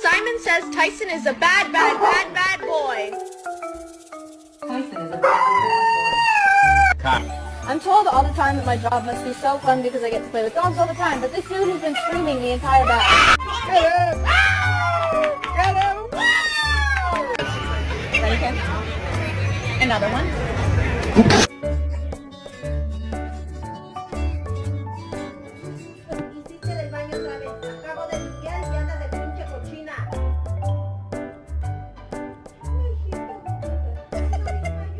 Simon says Tyson is a bad boy. Tyson is a bad boy. I'm told all the time that my job must be so fun because I get to play with dogs all the time, but this dude has been screaming the entire day. Ready, Kim? Another one.